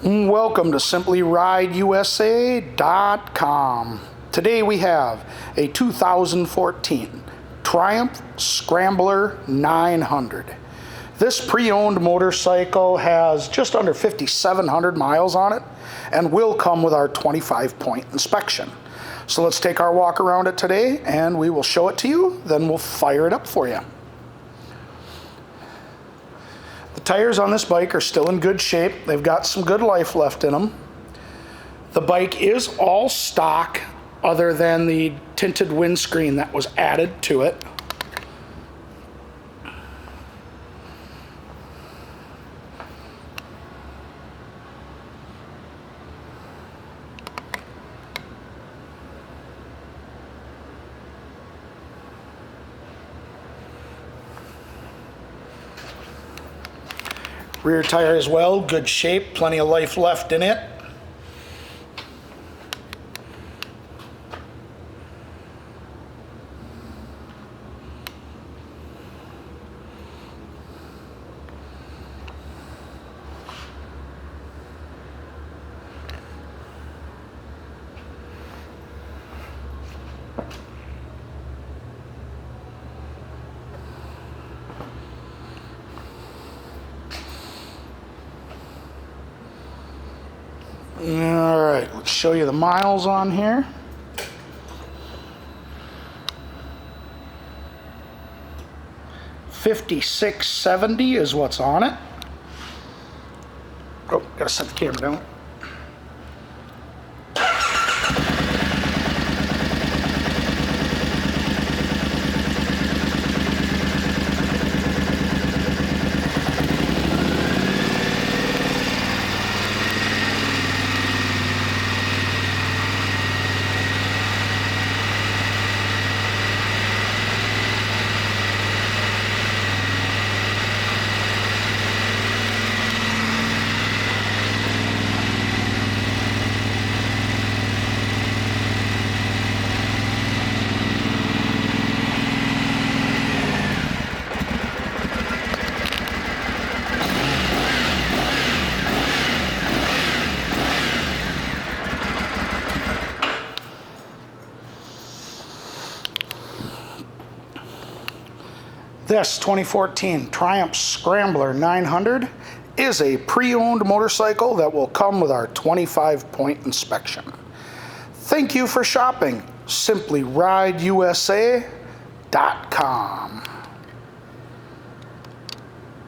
Welcome to SimplyRideUSA.com. Today we have a 2014 Triumph Scambler 900. This pre-owned motorcycle has just under 5,700 miles on it and will come with our 25-point inspection. So let's take our walk around it today and we will show it to you, then we'll fire it up for you. The tires on this bike are still in good shape. They've got some good life left in them. The bike is all stock other than the tinted windscreen that was added to it. Rear tire as well, good shape, plenty of life left in it. All right, let's show you the miles on here. $56.70 is what's on it. Oh, gotta set the camera down. This 2014 Triumph Scambler 900 is a pre-owned motorcycle that will come with our 25-point inspection. Thank you for shopping. SimplyRideUSA.com.